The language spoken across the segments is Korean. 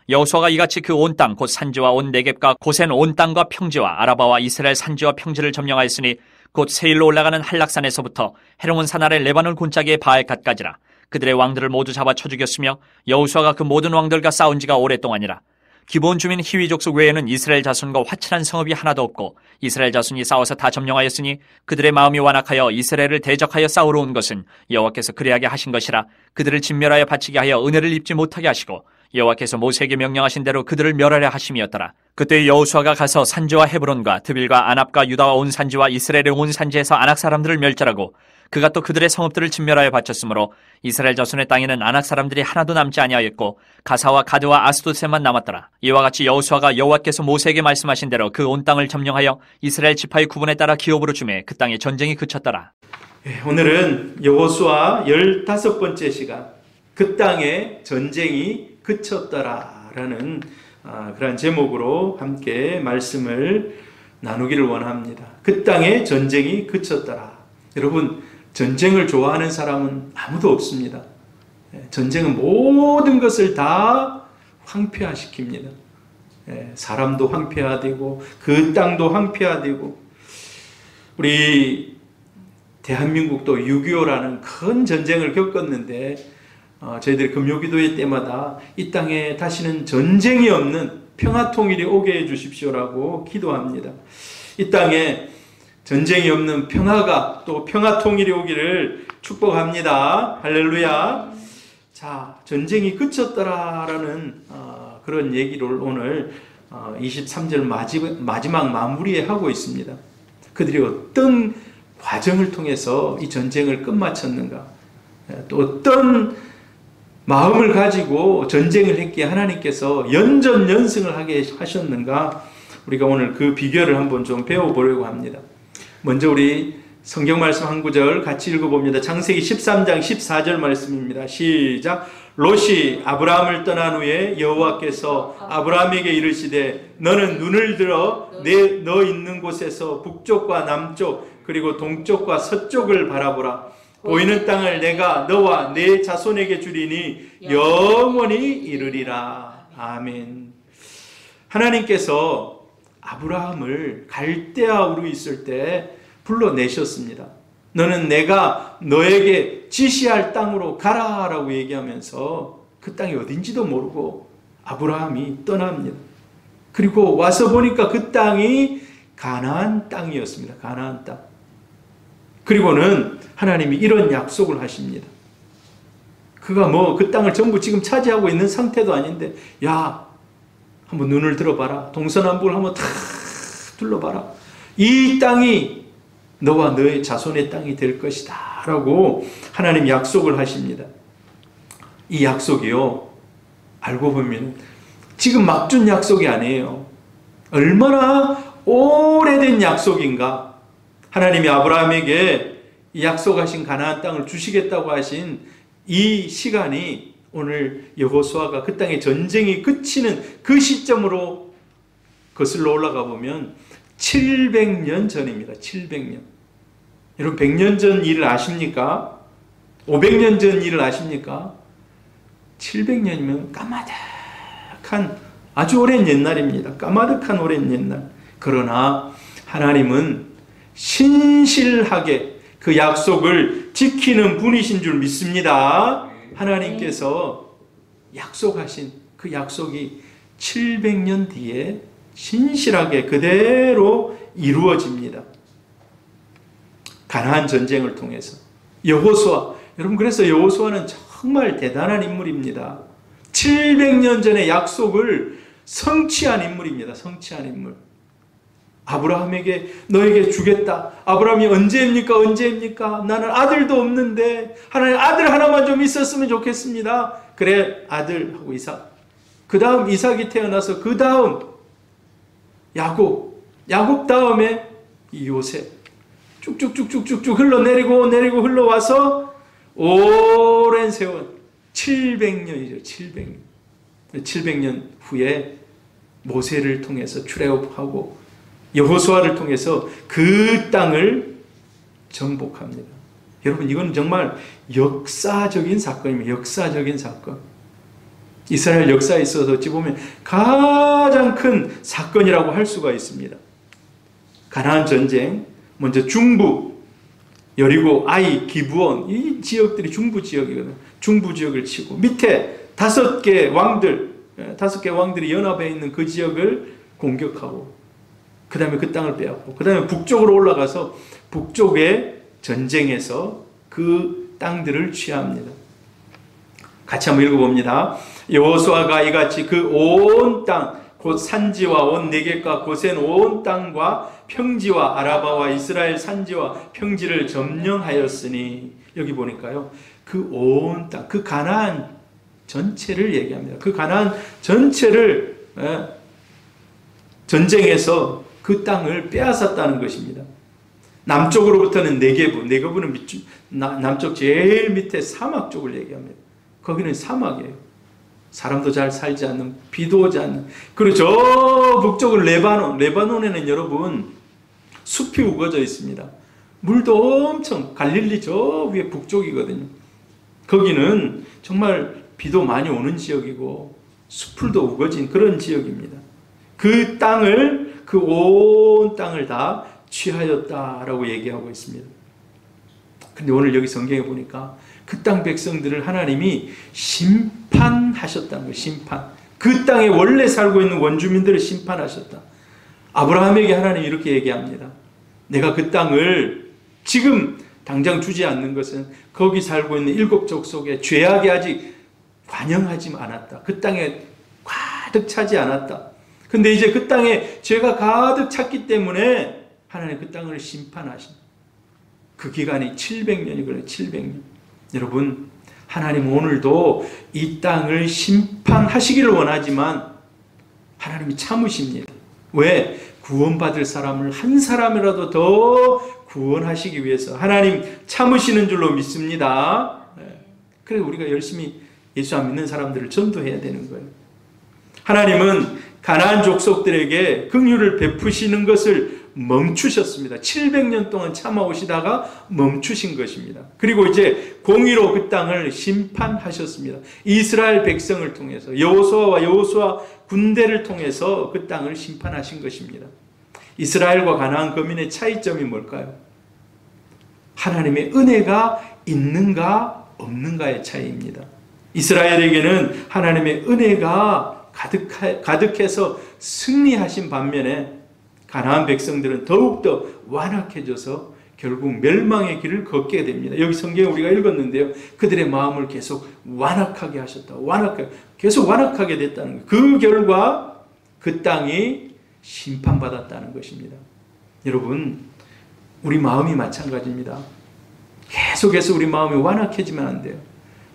여호수아가 이같이 그 온 땅 곧 산지와 온 네겝과 고센 온 땅과 평지와 아라바와 이스라엘 산지와 평지를 점령하였으니 곧 세일로 올라가는 한락산에서부터 헤르몬 산 아래 레바논 골짜기의 바알갓까지라. 그들의 왕들을 모두 잡아 쳐 죽였으며 여호수아가 그 모든 왕들과 싸운 지가 오랫동안이라. 기브온 주민 히위 족속 외에는 이스라엘 자손과 화친한 성읍이 하나도 없고 이스라엘 자손이 싸워서 다 점령하였으니 그들의 마음이 완악하여 이스라엘을 대적하여 싸우러 온 것은 여호와께서 그리하게 하신 것이라. 그들을 진멸하여 바치게 하여 은혜를 입지 못하게 하시고 여호와께서 모세에게 명령하신 대로 그들을 멸하려 하심이었더라. 그때 여호수아가 가서 산지와 헤브론과 드빌과 아납과 유다와 온 산지와 이스라엘의 온 산지에서 아낙 사람들을 멸절하고 그가 또 그들의 성읍들을 진멸하여 바쳤으므로 이스라엘 자손의 땅에는 아낙 사람들이 하나도 남지 아니하였고 가사와 가드와 아스도셋만 남았더라. 이와 같이 여호수아가 여호와께서 모세에게 말씀하신 대로 그 온 땅을 점령하여 이스라엘 지파의 구분에 따라 기업으로 주매 그 땅에 전쟁이 그쳤더라. 오늘은 여호수아 15번째 시간, 그 땅에 전쟁이 그쳤더라라는 그런 제목으로 함께 말씀을 나누기를 원합니다. 그 땅에 전쟁이 그쳤더라. 여러분, 전쟁을 좋아하는 사람은 아무도 없습니다. 전쟁은 모든 것을 다 황폐화시킵니다. 사람도 황폐화되고 그 땅도 황폐화되고, 우리 대한민국도 6.25라는 큰 전쟁을 겪었는데 저희들이 금요기도회 때마다 이 땅에 다시는 전쟁이 없는 평화통일이 오게 해주십시오라고 기도합니다. 이 땅에 전쟁이 없는 평화가, 또 평화통일이 오기를 축복합니다. 할렐루야. 자, 전쟁이 그쳤더라라는 그런 얘기를 오늘 23절 마지막 마무리에 하고 있습니다. 그들이 어떤 과정을 통해서 이 전쟁을 끝마쳤는가, 또 어떤 마음을 가지고 전쟁을 했기에 하나님께서 연전연승을 하게 하셨는가, 우리가 오늘 그 비결을 한번 좀 배워보려고 합니다. 먼저 우리 성경 말씀 한 구절 같이 읽어봅니다. 창세기 13장 14절 말씀입니다. 시작. 롯이 아브라함을 떠난 후에 여호와께서 아브라함에게 이르시되 너는 눈을 들어 너 있는 곳에서 북쪽과 남쪽 그리고 동쪽과 서쪽을 바라보라. 보이는 땅을 내가 너와 내 자손에게 주리니 영원히 이르리라. 아멘. 하나님께서 아브라함을 갈대아 우르 있을 때 불러내셨습니다. 너는 내가 너에게 지시할 땅으로 가라라고 얘기하면서 그 땅이 어딘지도 모르고 아브라함이 떠납니다. 그리고 와서 보니까 그 땅이 가나안 땅이었습니다. 가나안 땅. 그리고는 하나님이 이런 약속을 하십니다. 그가 그 땅을 전부 지금 차지하고 있는 상태도 아닌데, 야, 한번 눈을 들어봐라. 동서남북을 한번 다 둘러봐라. 이 땅이 너와 너의 자손의 땅이 될 것이다 라고 하나님 약속을 하십니다. 이 약속이요, 알고 보면 지금 막 준 약속이 아니에요. 얼마나 오래된 약속인가. 하나님이 아브라함에게 약속하신 가나안 땅을 주시겠다고 하신 이 시간이 오늘 여호수아가 그 땅의 전쟁이 그치는 그 시점으로 거슬러 올라가 보면 700년 전입니다. 700년. 여러분, 100년 전 일을 아십니까? 500년 전 일을 아십니까? 700년이면 까마득한 아주 오랜 옛날입니다. 까마득한 오랜 옛날. 그러나 하나님은 신실하게 그 약속을 지키는 분이신 줄 믿습니다. 하나님께서 약속하신 그 약속이 700년 뒤에 신실하게 그대로 이루어집니다. 가나안 전쟁을 통해서 여호수아, 여러분, 그래서 여호수아는 정말 대단한 인물입니다. 700년 전의 약속을 성취한 인물입니다. 성취한 인물. 아브라함에게 너에게 주겠다. 아브라함이 언제입니까? 언제입니까? 나는 아들도 없는데 하나님 아들 하나만 좀 있었으면 좋겠습니다. 그래, 아들하고 이삭. 그 다음 이삭이 태어나서 그 다음 야곱 다음에 요셉. 쭉쭉쭉쭉쭉 흘러내리고 흘러와서 오랜 세월 700년이죠. 700년. 700년 후에 모세를 통해서 출애굽하고 여호수아를 통해서 그 땅을 정복합니다. 여러분, 이건 정말 역사적인 사건입니다. 역사적인 사건. 이스라엘 역사에 있어서 어찌 보면 가장 큰 사건이라고 할 수가 있습니다. 가나안 전쟁, 먼저 중부, 여리고, 아이, 기브온, 이 지역들이 중부 지역이거든요. 중부 지역을 치고 밑에 5개 왕들이 연합해 있는 그 지역을 공격하고, 그 다음에 그 땅을 빼앗고, 그 다음에 북쪽으로 올라가서 북쪽의 전쟁에서 그 땅들을 취합니다. 같이 한번 읽어봅니다. 여호수아가 이같이 그 온 땅, 곧 산지와 온 네겝과 고센 온 땅과 평지와 아라바와 이스라엘 산지와 평지를 점령하였으니, 여기 보니까요, 그 온 땅, 그 가나안 전체를 얘기합니다. 그 가나안 전체를 전쟁에서 그 땅을 빼앗았다는 것입니다. 남쪽으로부터는 네게부는 남쪽 제일 밑에 사막 쪽을 얘기합니다. 거기는 사막이에요. 사람도 잘 살지 않는, 비도 오지 않는. 그리고 저 북쪽은 레바논에는 여러분 숲이 우거져 있습니다. 물도 엄청, 갈릴리 저 위에 북쪽이거든요. 거기는 정말 비도 많이 오는 지역이고 숲풀도 우거진 그런 지역입니다. 그 땅을, 그 온 땅을 다 취하였다라고 얘기하고 있습니다. 근데 오늘 여기 성경에 보니까 그 땅 백성들을 하나님이 심판하셨다는 거예요. 심판. 그 땅에 원래 살고 있는 원주민들을 심판하셨다. 아브라함에게 하나님이 이렇게 얘기합니다. 내가 그 땅을 지금 당장 주지 않는 것은 거기 살고 있는 7족 속에 죄악이 아직 관영하지 않았다. 그 땅에 가득 차지 않았다. 근데 이제 그 땅에 죄가 가득 찼기 때문에 하나님 그 땅을 심판하신다. 그 기간이 700년이 걸려요. 700년. 여러분, 하나님 오늘도 이 땅을 심판하시기를 원하지만 하나님이 참으십니다. 왜? 구원받을 사람을 한 사람이라도 더 구원하시기 위해서 하나님 참으시는 줄로 믿습니다. 그래서 우리가 열심히 예수 안 믿는 사람들을 전도해야 되는 거예요. 하나님은 가나안 족속들에게 긍휼을 베푸시는 것을 멈추셨습니다. 700년 동안 참아오시다가 멈추신 것입니다. 그리고 이제 공의로 그 땅을 심판하셨습니다. 이스라엘 백성을 통해서 여호수아 군대를 통해서 그 땅을 심판하신 것입니다. 이스라엘과 가나안 거민의 차이점이 뭘까요? 하나님의 은혜가 있는가 없는가의 차이입니다. 이스라엘에게는 하나님의 은혜가 가득해서 승리하신 반면에 가나안 백성들은 더욱더 완악해져서 결국 멸망의 길을 걷게 됩니다. 여기 성경에 우리가 읽었는데요. 그들의 마음을 계속 완악하게 하셨다. 계속 완악하게 됐다는 거예요. 그 결과 그 땅이 심판받았다는 것입니다. 여러분, 우리 마음이 마찬가지입니다. 계속해서 우리 마음이 완악해지면 안 돼요.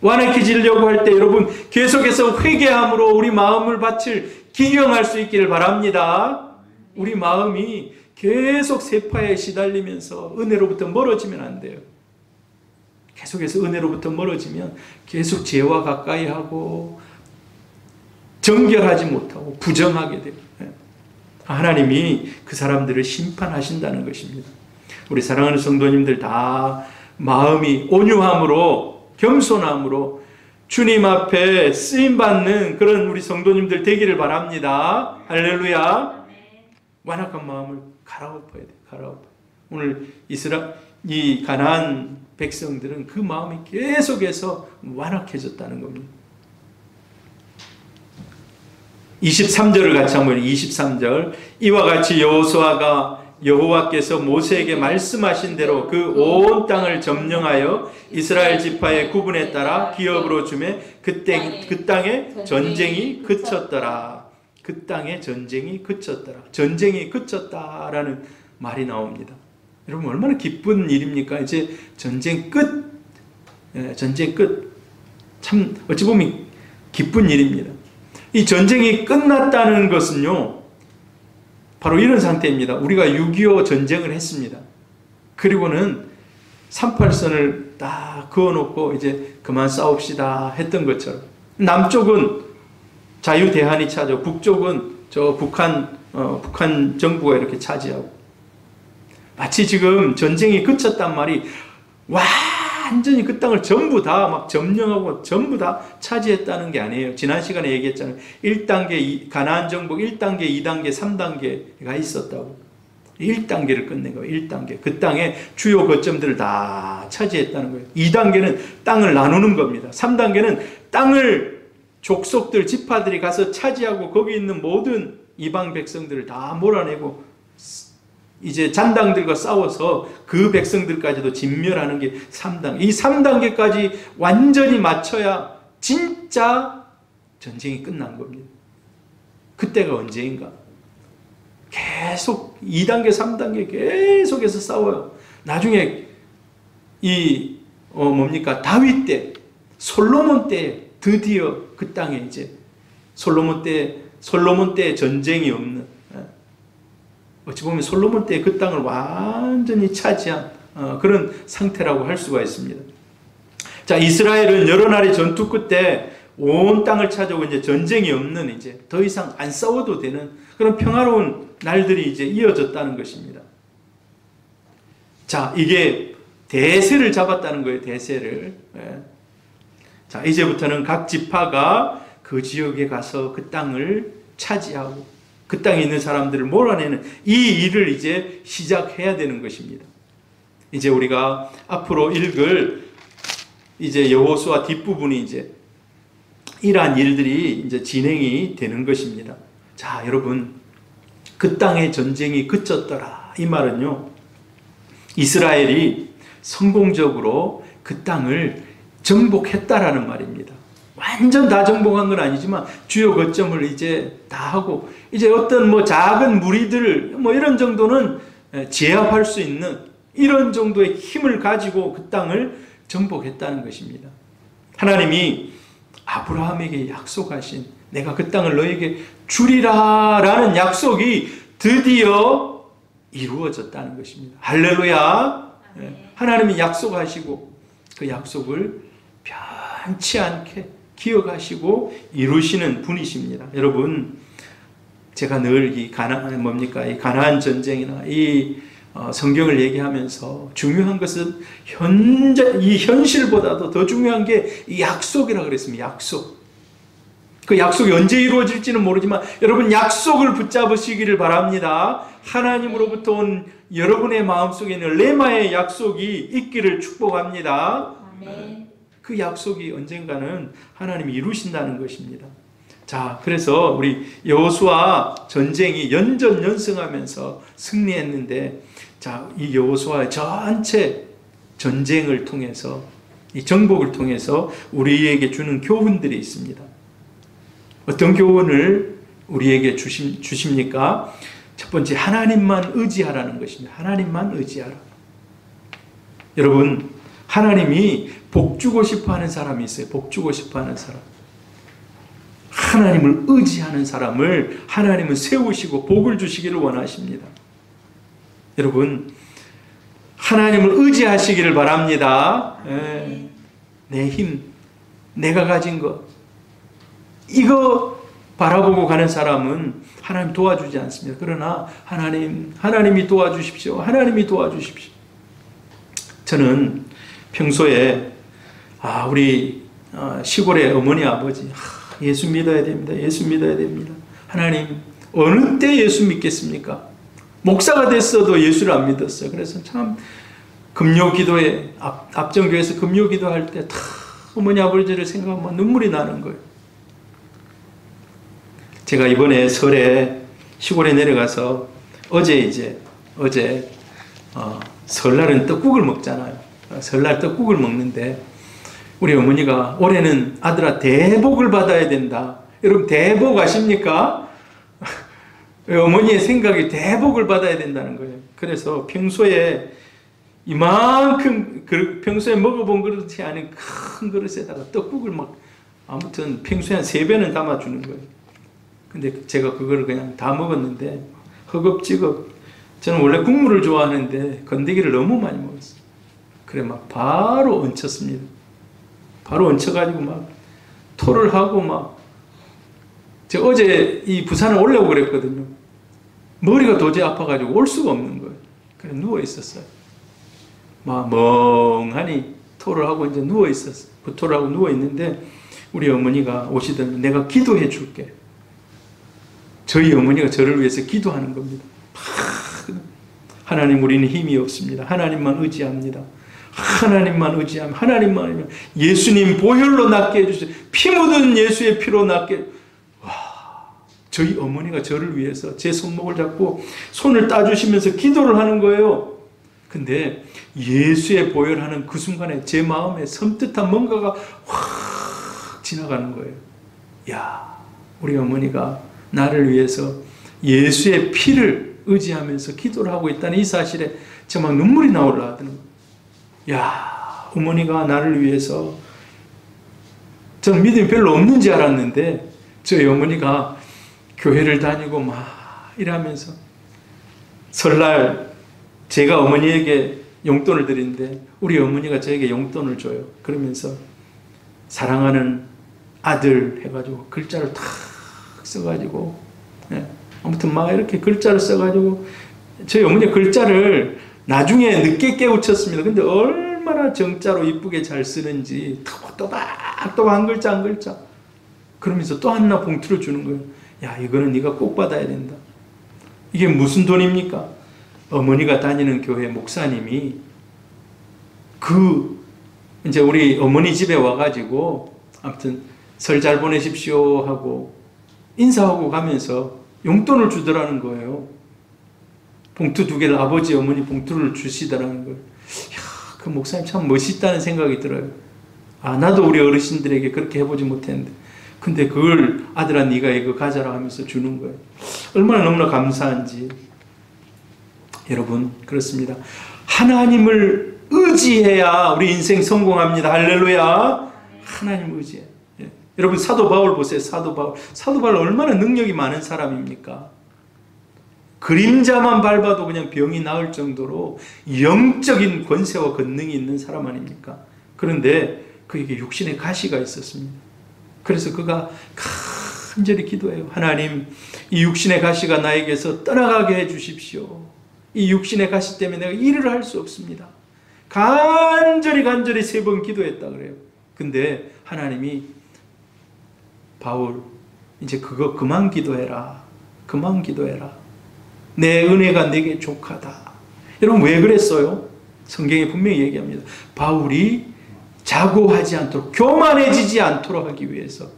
완악해지려고 할 때 여러분 계속해서 회개함으로 우리 마음을 바칠 기경할 수 있기를 바랍니다. 우리 마음이 계속 세파에 시달리면서 은혜로부터 멀어지면 안 돼요. 계속해서 은혜로부터 멀어지면 계속 죄와 가까이 하고 정결하지 못하고 부정하게 돼요. 하나님이 그 사람들을 심판하신다는 것입니다. 우리 사랑하는 성도님들 다 마음이 온유함으로 겸손함으로 주님 앞에 쓰임받는 그런 우리 성도님들 되기를 바랍니다. 할렐루야. 완악한 마음을 갈아엎어야 돼. 갈아엎어. 오늘 이 가나안 백성들은 그 마음이 계속해서 완악해졌다는 겁니다. 23절을 같이 한번 23절. 이와 같이 여호수아가 여호와께서 모세에게 말씀하신 대로 그 온 땅을 점령하여 이스라엘 지파의 구분에 따라 기업으로 주매 그 땅에 전쟁이 그쳤더라. 그 땅에 전쟁이 그쳤더라. 전쟁이 그쳤다라는 말이 나옵니다. 여러분 얼마나 기쁜 일입니까? 이제 전쟁 끝. 전쟁 끝. 참 어찌 보면 기쁜 일입니다. 이 전쟁이 끝났다는 것은요. 바로 이런 상태입니다. 우리가 6.25 전쟁을 했습니다. 그리고는 38선을 딱 그어놓고 이제 그만 싸웁시다 했던 것처럼 남쪽은 자유대한이 차지하고 북쪽은 저 북한 정부가 이렇게 차지하고 마치 지금 전쟁이 그쳤단 말이 와 완전히 그 땅을 전부 다 막 점령하고 전부 다 차지했다는 게 아니에요. 지난 시간에 얘기했잖아요. 1단계, 가나안 정복 1단계, 2단계, 3단계가 있었다고. 1단계를 끝낸 거예요. 1단계. 그 땅의 주요 거점들을 다 차지했다는 거예요. 2단계는 땅을 나누는 겁니다. 3단계는 땅을 족속들, 지파들이 가서 차지하고 거기 있는 모든 이방 백성들을 다 몰아내고 이제 잔당들과 싸워서 그 백성들까지도 진멸하는 게 3단계. 이 3단계까지 완전히 맞춰야 진짜 전쟁이 끝난 겁니다. 그때가 언제인가? 계속 2단계, 3단계 계속해서 싸워요. 나중에 이 다윗 때, 솔로몬 때 드디어 그 땅에 이제 솔로몬 때 전쟁이 없는, 어찌 보면 솔로몬 때 그 땅을 완전히 차지한 그런 상태라고 할 수가 있습니다. 자, 이스라엘은 여러 날의 전투 끝에 온 땅을 차지하고 이제 전쟁이 없는, 이제 더 이상 안 싸워도 되는 그런 평화로운 날들이 이제 이어졌다는 것입니다. 자, 이게 대세를 잡았다는 거예요. 대세를. 자, 이제부터는 각 지파가 그 지역에 가서 그 땅을 차지하고 그 땅에 있는 사람들을 몰아내는 이 일을 이제 시작해야 되는 것입니다. 이제 우리가 앞으로 읽을 이제 여호수아 뒷부분이 이제 이러한 일들이 이제 진행이 되는 것입니다. 자, 여러분, 그 땅의 전쟁이 그쳤더라. 이 말은요, 이스라엘이 성공적으로 그 땅을 정복했다라는 말입니다. 완전 다 정복한 건 아니지만 주요 거점을 이제 다 하고 이제 어떤 작은 무리들 이런 정도는 제압할 수 있는 이런 정도의 힘을 가지고 그 땅을 정복했다는 것입니다. 하나님이 아브라함에게 약속하신 내가 그 땅을 너에게 주리라 라는 약속이 드디어 이루어졌다는 것입니다. 할렐루야. 하나님이 약속하시고 그 약속을 변치 않게 기억하시고 이루시는 분이십니다. 여러분, 제가 늘 이 가나안 전쟁이나 이 성경을 얘기하면서 중요한 것은 이 현실보다도 더 중요한 게 이 약속이라고 그랬습니다. 약속. 그 약속이 언제 이루어질지는 모르지만 여러분, 약속을 붙잡으시기를 바랍니다. 하나님으로부터 온 여러분의 마음속에 있는 레마의 약속이 있기를 축복합니다. 아멘. 그 약속이 언젠가는 하나님이 이루신다는 것입니다. 자, 그래서 우리 여호수아 전쟁이 연전연승하면서 승리했는데, 자, 이 여호수아의 전체 전쟁을 통해서, 이 정복을 통해서 우리에게 주는 교훈들이 있습니다. 어떤 교훈을 우리에게 주십니까? 첫 번째, 하나님만 의지하라는 것입니다. 하나님만 의지하라. 여러분, 하나님이 복 주고 싶어 하는 사람이 있어요. 복 주고 싶어 하는 사람. 하나님을 의지하는 사람을 하나님은 세우시고 복을 주시기를 원하십니다. 여러분, 하나님을 의지하시기를 바랍니다. 내 힘, 내가 가진 것, 이거 바라보고 가는 사람은 하나님 도와주지 않습니다. 그러나 하나님이 도와주십시오. 하나님이 도와주십시오. 저는 평소에 우리 시골의 어머니 아버지 예수 믿어야 됩니다. 예수 믿어야 됩니다. 하나님, 어느 때 예수 믿겠습니까? 목사가 됐어도 예수를 안 믿었어요. 그래서 참 금요기도에 앞정교에서 금요기도할 때 다 어머니 아버지를 생각하면 눈물이 나는 거예요. 제가 이번에 설에 시골에 내려가서 어제 설날은 떡국을 먹잖아요. 설날 떡국을 먹는데 우리 어머니가 올해는 아들아 대복을 받아야 된다. 여러분, 대복 아십니까? 어머니의 생각이 대복을 받아야 된다는 거예요. 그래서 평소에 이만큼 평소에 먹어본 그릇이 아닌 큰 그릇에다가 떡국을 아무튼 평소에 한 3배는 담아주는 거예요. 근데 제가 그거를 그냥 다 먹었는데 허겁지겁, 저는 원래 국물을 좋아하는데 건더기를 너무 많이 먹었어요. 그래 바로 얹혔습니다. 바로 얹혀가지고 토를 하고 제가 어제 이 부산에 올라오고 그랬거든요. 머리가 도저히 아파가지고 올 수가 없는 거예요. 그래 누워 있었어요. 멍하니 구토를 하고 이제 누워 있었어요. 구토를 하고 누워 있는데 우리 어머니가 오시더니 내가 기도해 줄게. 저희 어머니가 저를 위해서 기도하는 겁니다. 하나님, 우리는 힘이 없습니다. 하나님만 의지합니다. 하나님만 의지하면, 하나님만 의지하면 예수님 보혈로 낫게 해주세요. 피 묻은 예수의 피로 낫게. 와, 저희 어머니가 저를 위해서 제 손목을 잡고 손을 따주시면서 기도를 하는 거예요. 근데 예수의 보혈하는 그 순간에 제 마음에 섬뜩한 뭔가가 확 지나가는 거예요. 야, 우리 어머니가 나를 위해서 예수의 피를 의지하면서 기도를 하고 있다는 이 사실에 정말 눈물이 나오려 하더라고요. 야, 어머니가 나를 위해서, 저는 믿음이 별로 없는 줄 알았는데 저희 어머니가 교회를 다니고 막 이러면서 설날 제가 어머니에게 용돈을 드리는데 우리 어머니가 저에게 용돈을 줘요. 그러면서 사랑하는 아들 해가지고 글자를 탁 써가지고, 아무튼 막 이렇게 글자를 써가지고 저희 어머니 글자를 나중에 늦게 깨우쳤습니다. 근데 얼마나 정자로 이쁘게 잘 쓰는지 또박또박 한 글자 한 글자 그러면서 또 하나 봉투를 주는 거예요. 야, 이거는 네가 꼭 받아야 된다. 이게 무슨 돈입니까? 어머니가 다니는 교회 목사님이 이제 우리 어머니 집에 와가지고 아무튼 설 잘 보내십시오 하고 인사하고 가면서 용돈을 주더라는 거예요. 봉투 2개를 아버지 어머니 봉투를 주시더라는 거예요. 이야, 그 목사님 참 멋있다는 생각이 들어요. 아, 나도 우리 어르신들에게 그렇게 해보지 못했는데 근데 그걸 아들아 네가 이거 가져라 하면서 주는 거예요. 얼마나 너무나 감사한지. 여러분, 그렇습니다. 하나님을 의지해야 우리 인생 성공합니다. 할렐루야. 하나님을 의지해. 예. 여러분, 사도 바울 보세요. 사도 바울 얼마나 능력이 많은 사람입니까? 그림자만 밟아도 그냥 병이 나을 정도로 영적인 권세와 권능이 있는 사람 아닙니까? 그런데 그에게 육신의 가시가 있었습니다. 그래서 그가 간절히 기도해요. 하나님, 이 육신의 가시가 나에게서 떠나가게 해 주십시오. 이 육신의 가시 때문에 내가 일을 할 수 없습니다. 간절히 3번 기도했다 그래요. 근데 하나님이 바울, 이제 그거 그만 기도해라. 그만 기도해라. 내 은혜가 내게 족하다. 여러분, 왜 그랬어요? 성경에 분명히 얘기합니다. 바울이 자고하지 않도록, 교만해지지 않도록 하기 위해서.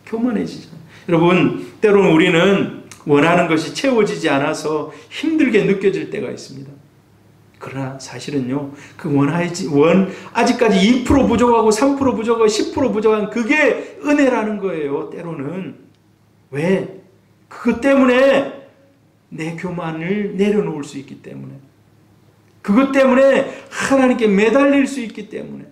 교만해지지 않도록. 여러분, 때로는 우리는 원하는 것이 채워지지 않아서 힘들게 느껴질 때가 있습니다. 그러나 사실은요, 아직까지 2% 부족하고 3% 부족하고 10% 부족한 그게 은혜라는 거예요, 때로는. 왜? 그것 때문에 내 교만을 내려놓을 수 있기 때문에, 그것 때문에 하나님께 매달릴 수 있기 때문에.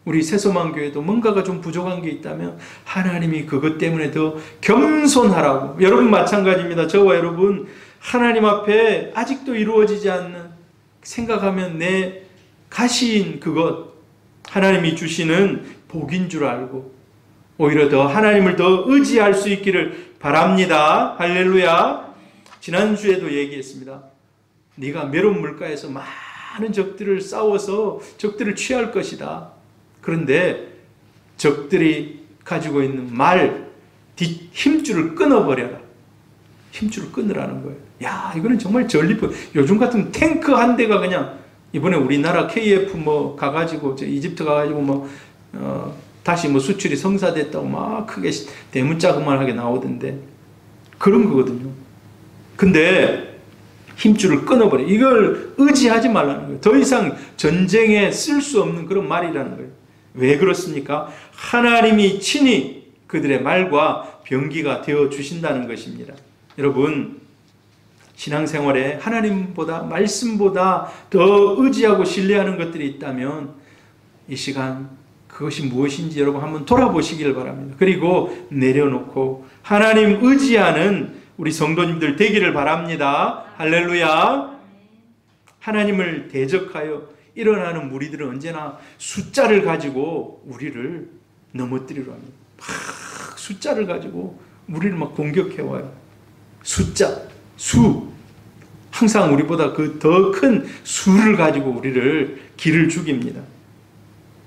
우리 새소망교회도 뭔가가 좀 부족한 게 있다면 하나님이 그것 때문에 더 겸손하라고. 여러분 마찬가지입니다. 저와 여러분, 하나님 앞에 아직도 이루어지지 않는, 생각하면 내 가시인 그것, 하나님이 주시는 복인 줄 알고 오히려 더 하나님을 더 의지할 수 있기를 바랍니다. 할렐루야. 지난주에도 얘기했습니다. 네가 메론 물가에서 많은 적들을 싸워서 적들을 취할 것이다. 그런데 적들이 가지고 있는 힘줄을 끊어버려라. 힘줄을 끊으라는 거예요. 야, 이거는 정말 전리품. 요즘 같은 탱크 한 대가 그냥, 이번에 우리나라 KF 가가지고, 이집트 가가지고 다시 수출이 성사됐다고 막 크게 대문자 그만하게 나오던데, 그런 거거든요. 근데 힘줄을 끊어버려. 이걸 의지하지 말라는 거예요. 더 이상 전쟁에 쓸 수 없는 그런 말이라는 거예요. 왜 그렇습니까? 하나님이 친히 그들의 말과 병기가 되어 주신다는 것입니다. 여러분, 신앙생활에 하나님보다, 말씀보다 더 의지하고 신뢰하는 것들이 있다면 이 시간 그것이 무엇인지 여러분 한번 돌아보시길 바랍니다. 그리고 내려놓고 하나님 의지하는 우리 성도님들 되기를 바랍니다. 할렐루야. 하나님을 대적하여 일어나는 무리들은 언제나 숫자를 가지고 우리를 넘어뜨리려 합니다. 막 숫자를 가지고 우리를 막 공격해와요. 숫자, 수. 항상 우리보다 그 더 큰 수를 가지고 우리를 길을 죽입니다.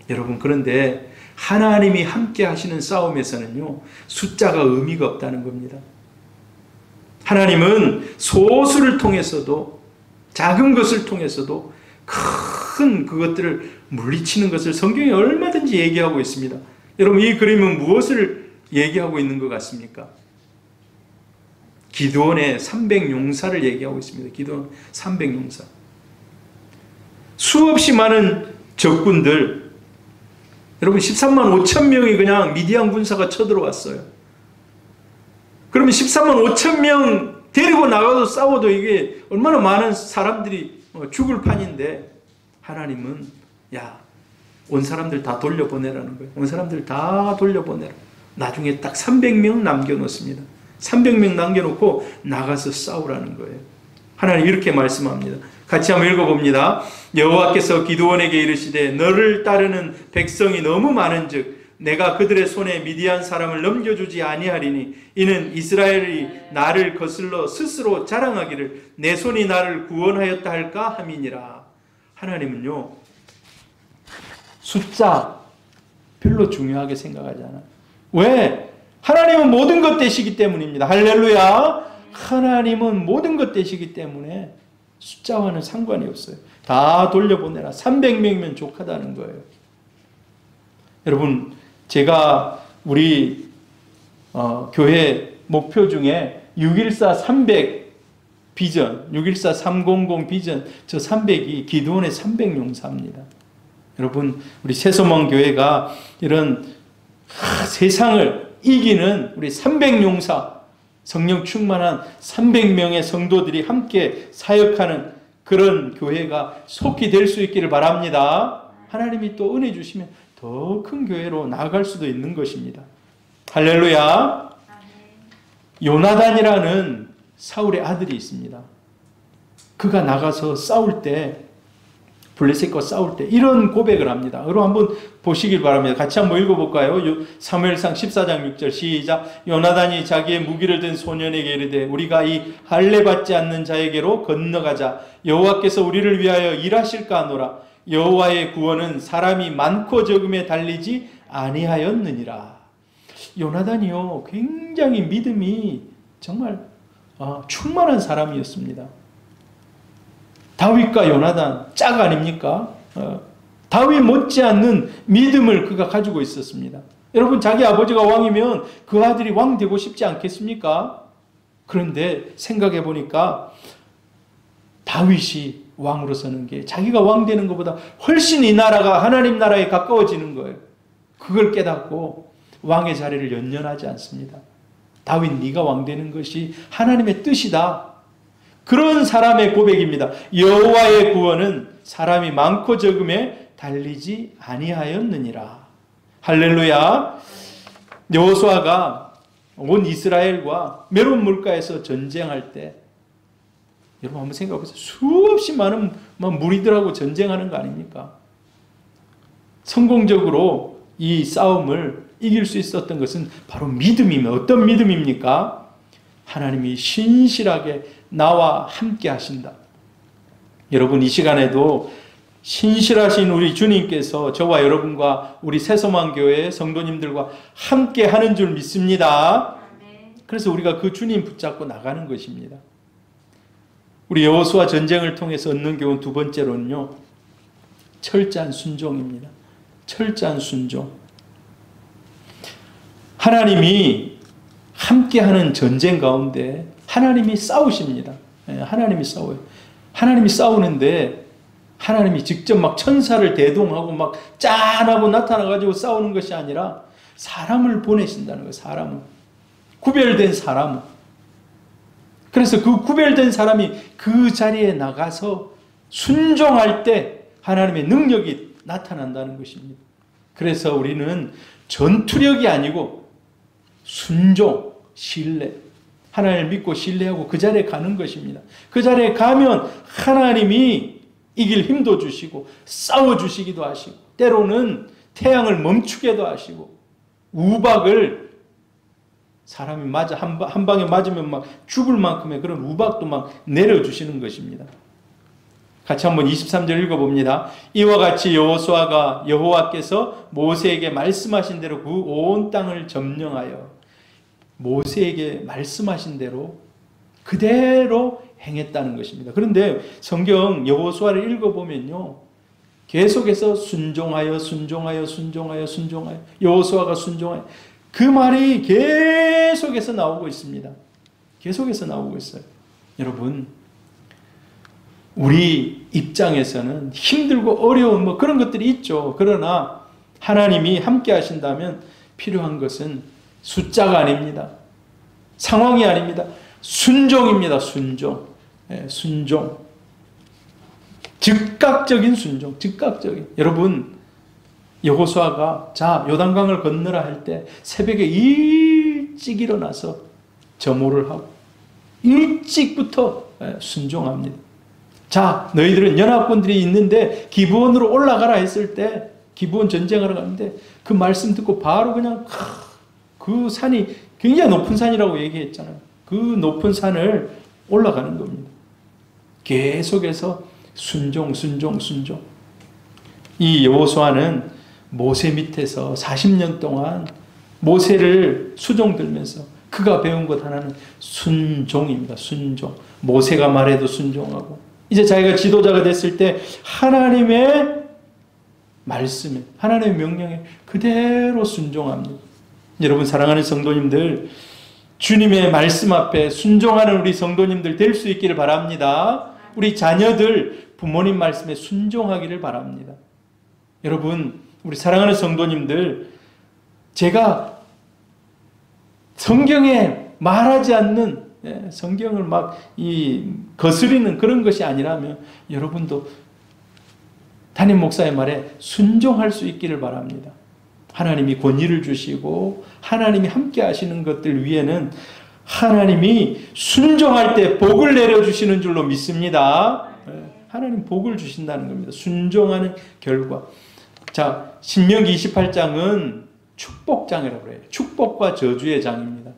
여러분, 그런데 하나님이 함께 하시는 싸움에서는요, 숫자가 의미가 없다는 겁니다. 하나님은 소수를 통해서도, 작은 것을 통해서도 큰 그것들을 물리치는 것을 성경에 얼마든지 얘기하고 있습니다. 여러분, 이 그림은 무엇을 얘기하고 있는 것 같습니까? 기드온의 300용사를 얘기하고 있습니다. 기드온 300용사. 수없이 많은 적군들, 여러분 13만 5천 명이 그냥 미디안 군사가 쳐들어왔어요. 그러면 13만 5천 명 데리고 나가서 싸워도 이게 얼마나 많은 사람들이 죽을 판인데, 하나님은 온 사람들 다 돌려보내라는 거예요. 온 사람들 다 돌려보내라. 나중에 딱 300명 남겨놓습니다. 300명 남겨놓고 나가서 싸우라는 거예요. 하나님 이렇게 말씀합니다. 같이 한번 읽어봅니다. 여호와께서 기드온에게 이르시되 너를 따르는 백성이 너무 많은즉 내가 그들의 손에 미디안 사람을 넘겨주지 아니하리니 이는 이스라엘이 나를 거슬러 스스로 자랑하기를 내 손이 나를 구원하였다 할까 함이니라. 하나님은요, 숫자 별로 중요하게 생각하지 않아요. 왜? 하나님은 모든 것 되시기 때문입니다. 할렐루야. 하나님은 모든 것 되시기 때문에 숫자와는 상관이 없어요. 다 돌려보내라. 300명이면 족하다는 거예요. 여러분, 제가 우리 교회 목표 중에 614 300 비전, 614 300 비전, 저 300이 기드온의 300용사입니다. 여러분, 우리 새소망 교회가 이런 세상을 이기는 우리 300용사, 성령 충만한 300명의 성도들이 함께 사역하는 그런 교회가 속히 될 수 있기를 바랍니다. 하나님이 또 은혜 주시면 더 큰 교회로 나아갈 수도 있는 것입니다. 할렐루야. 요나단이라는 사울의 아들이 있습니다. 그가 나가서 싸울 때, 블레셋과 싸울 때 이런 고백을 합니다. 여러분 한번 보시길 바랍니다. 같이 한번 읽어볼까요? 사무엘상 14장 6절 시작. 요나단이 자기의 무기를 든 소년에게 이르되 우리가 이 할례 받지 않는 자에게로 건너가자. 여호와께서 우리를 위하여 일하실까 하노라. 여호와의 구원은 사람이 많고 적음에 달리지 아니하였느니라. 요나단이요, 굉장히 믿음이 정말 충만한 사람이었습니다. 다윗과 요나단 짝 아닙니까? 다윗 못지않는 믿음을 그가 가지고 있었습니다. 여러분, 자기 아버지가 왕이면 그 아들이 왕 되고 싶지 않겠습니까? 그런데 생각해 보니까 다윗이 왕으로 서는 게 자기가 왕 되는 것보다 훨씬 이 나라가 하나님 나라에 가까워지는 거예요. 그걸 깨닫고 왕의 자리를 연연하지 않습니다. 다윗, 네가 왕 되는 것이 하나님의 뜻이다. 그런 사람의 고백입니다. 여호와의 구원은 사람이 많고 적음에 달리지 아니하였느니라. 할렐루야. 여호수아가 온 이스라엘과 메론 물가에서 전쟁할 때, 여러분 한번 생각해 보세요. 수없이 많은 무리들하고 전쟁하는 거 아닙니까? 성공적으로 이 싸움을 이길 수 있었던 것은 바로 믿음이면, 어떤 믿음입니까? 하나님이 신실하게 나와 함께 하신다. 여러분, 이 시간에도 신실하신 우리 주님께서 저와 여러분과 우리 새소망교회 성도님들과 함께 하는 줄 믿습니다. 그래서 우리가 그 주님 붙잡고 나가는 것입니다. 우리 여호수아 전쟁을 통해서 얻는 교훈 두 번째로는요, 철저한 순종입니다. 철저한 순종. 하나님이 함께하는 전쟁 가운데 하나님이 싸우십니다. 하나님이 싸워요. 하나님이 싸우는데 하나님이 직접 막 천사를 대동하고 막 짠하고 나타나가지고 싸우는 것이 아니라 사람을 보내신다는 거예요. 사람을. 구별된 사람을. 그래서 그 구별된 사람이 그 자리에 나가서 순종할 때 하나님의 능력이 나타난다는 것입니다. 그래서 우리는 전투력이 아니고 순종, 신뢰, 하나님을 믿고 신뢰하고 그 자리에 가는 것입니다. 그 자리에 가면 하나님이 이길 힘도 주시고 싸워주시기도 하시고 때로는 태양을 멈추게도 하시고 우박을 사람이 맞아 한 방에 맞으면 막 죽을 만큼의 그런 우박도 막 내려주시는 것입니다. 같이 한번 23절 읽어봅니다. 이와 같이 여호수아가 여호와께서 모세에게 말씀하신 대로 그 온 땅을 점령하여 모세에게 말씀하신 대로 그대로 행했다는 것입니다. 그런데 성경 여호수아를 읽어보면요, 계속해서 순종하여 여호수아가 순종하여 그 말이 계속해서 나오고 있습니다. 계속해서 나오고 있어요. 여러분, 우리 입장에서는 힘들고 어려운 뭐 그런 것들이 있죠. 그러나 하나님이 함께 하신다면 필요한 것은 숫자가 아닙니다. 상황이 아닙니다. 순종입니다. 순종. 순종. 즉각적인 순종. 즉각적인. 여러분, 여호수아가 자 요단강을 건너라 할 때 새벽에 일찍 일어나서 점호를 하고 일찍부터 순종합니다. 자, 너희들은 연합군들이 있는데 기브온으로 올라가라 했을 때 기브온 전쟁하러 가는데 그 말씀 듣고 바로 그냥 그 산이 굉장히 높은 산이라고 얘기했잖아요. 그 높은 산을 올라가는 겁니다. 계속해서 순종. 이 여호수아는 모세 밑에서 40년 동안 모세를 수종 들면서 그가 배운 것 하나는 순종입니다. 순종. 모세가 말해도 순종하고 이제 자기가 지도자가 됐을 때 하나님의 말씀에 하나님의 명령에 그대로 순종합니다. 여러분 사랑하는 성도님들, 주님의 말씀 앞에 순종하는 우리 성도님들 될 수 있기를 바랍니다. 우리 자녀들 부모님 말씀에 순종하기를 바랍니다. 여러분 우리 사랑하는 성도님들, 제가 성경에 말하지 않는 성경을 막 거스리는 그런 것이 아니라면 여러분도 담임 목사의 말에 순종할 수 있기를 바랍니다. 하나님이 권위를 주시고 하나님이 함께 하시는 것들 위에는 하나님이 순종할 때 복을 내려주시는 줄로 믿습니다. 하나님 복을 주신다는 겁니다. 순종하는 결과. 자, 신명기 28장은 축복장이라고 해요. 축복과 저주의 장입니다.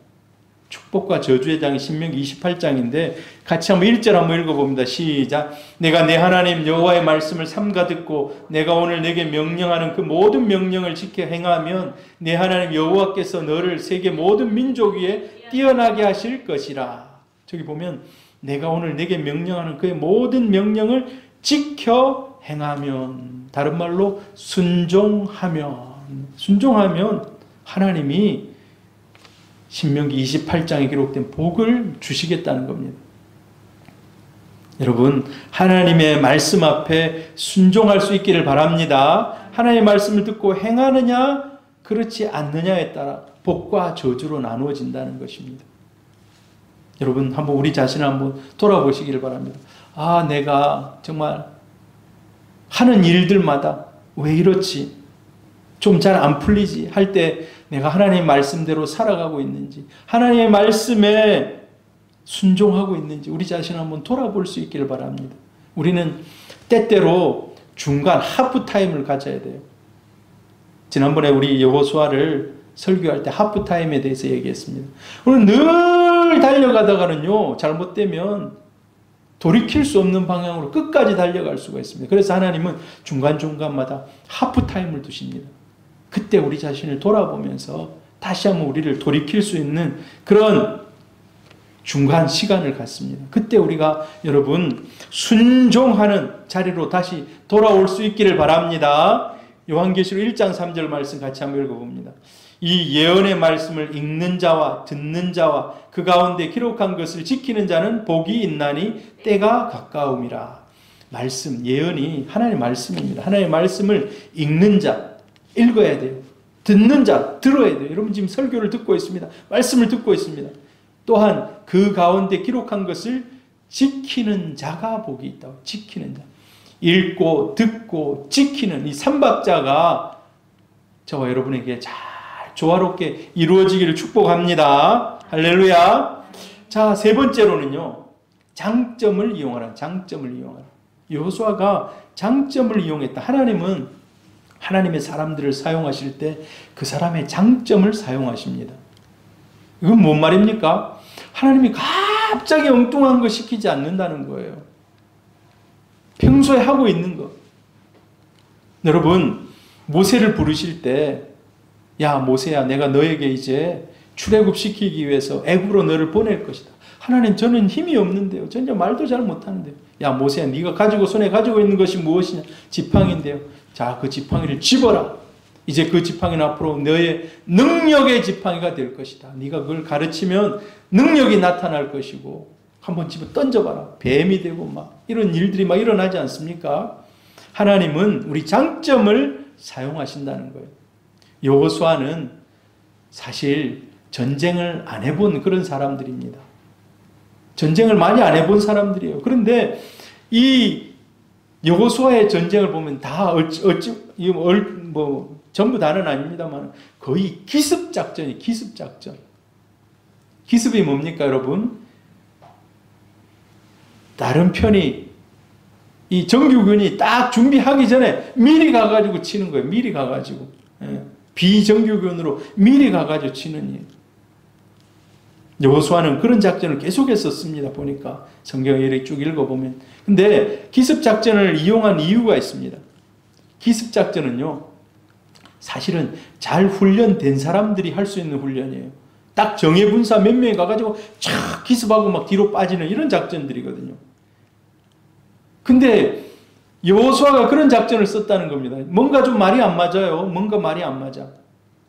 축복과 저주의 장이 신명기 28장인데 같이 한번 1절 한번 읽어봅니다. 시작. 내가 내 하나님 여호와의 말씀을 삼가 듣고 내가 오늘 내게 명령하는 그 모든 명령을 지켜 행하면 내 하나님 여호와께서 너를 세계 모든 민족 위에 뛰어나게 하실 것이라. 저기 보면 내가 오늘 내게 명령하는 그의 모든 명령을 지켜 행하면, 다른 말로 순종하면 하나님이 신명기 28장에 기록된 복을 주시겠다는 겁니다. 여러분, 하나님의 말씀 앞에 순종할 수 있기를 바랍니다. 하나님의 말씀을 듣고 행하느냐 그렇지 않느냐에 따라 복과 저주로 나누어진다는 것입니다. 여러분 한번 우리 자신을 한번 돌아보시기를 바랍니다. 아, 내가 정말 하는 일들마다 왜 이렇지? 좀 잘 안 풀리지? 할 때 내가 하나님의 말씀대로 살아가고 있는지, 하나님의 말씀에 순종하고 있는지 우리 자신을 한번 돌아볼 수 있기를 바랍니다. 우리는 때때로 중간 하프타임을 가져야 돼요. 지난번에 우리 여호수아를 설교할 때 하프타임에 대해서 얘기했습니다. 우리는 늘 달려가다가는요, 잘못되면 돌이킬 수 없는 방향으로 끝까지 달려갈 수가 있습니다. 그래서 하나님은 중간중간마다 하프타임을 두십니다. 그때 우리 자신을 돌아보면서 다시 한번 우리를 돌이킬 수 있는 그런 중간 시간을 갖습니다. 그때 우리가 여러분 순종하는 자리로 다시 돌아올 수 있기를 바랍니다. 요한계시록 1장 3절 말씀 같이 한번 읽어봅니다. 이 예언의 말씀을 읽는 자와 듣는 자와 그 가운데 기록한 것을 지키는 자는 복이 있나니 때가 가까움이라. 말씀, 예언이 하나님의 말씀입니다. 하나님의 말씀을 읽는 자, 읽어야 돼요. 듣는 자, 들어야 돼요. 여러분 지금 설교를 듣고 있습니다. 말씀을 듣고 있습니다. 또한 그 가운데 기록한 것을 지키는 자가 복이 있다고. 지키는 자. 읽고 듣고 지키는 이 삼박자가 저와 여러분에게 잘 조화롭게 이루어지기를 축복합니다. 할렐루야. 자, 세 번째로는요, 장점을 이용하라. 장점을 이용하라. 여호수아가 장점을 이용했다. 하나님은 하나님의 사람들을 사용하실 때 그 사람의 장점을 사용하십니다. 이건 뭔 말입니까? 하나님이 갑자기 엉뚱한 거 시키지 않는다는 거예요. 평소에 하고 있는 거. 여러분, 모세를 부르실 때, 야 모세야, 내가 너에게 이제 출애굽시키기 위해서 애굽으로 너를 보낼 것이다. 하나님, 저는 힘이 없는데요. 전혀 말도 잘 못하는데요. 야 모세야, 네가 손에 가지고 있는 것이 무엇이냐? 지팡이인데요. 자, 그 지팡이를 집어라. 이제 그 지팡이는 앞으로 너의 능력의 지팡이가 될 것이다. 네가 그걸 가르치면 능력이 나타날 것이고 한번 집어 던져봐라. 뱀이 되고 막 이런 일들이 막 일어나지 않습니까? 하나님은 우리 장점을 사용하신다는 거예요. 여호수아는 사실 전쟁을 안 해본 그런 사람들입니다. 전쟁을 많이 안 해본 사람들이에요. 그런데 이 여호수아의 전쟁을 보면 다 전부 다는 아닙니다만 거의 기습작전이 기습작전. 기습이 뭡니까 여러분? 다른 편이 이 정규군이 딱 준비하기 전에 미리 가가지고 치는 거예요. 미리 가가지고. 비정규군으로 미리 가가지고 치는 일. 여호수아는 그런 작전을 계속해서 씁니다. 보니까 성경을 이렇게 쭉 읽어보면. 근데 기습작전을 이용한 이유가 있습니다. 기습작전은요, 사실은 잘 훈련된 사람들이 할 수 있는 훈련이에요. 딱 정예분사 몇 명이 가가지고 촥 기습하고 막 뒤로 빠지는 이런 작전들이거든요. 근데 여호수아가 그런 작전을 썼다는 겁니다. 뭔가 좀 말이 안 맞아요. 뭔가 말이 안 맞아.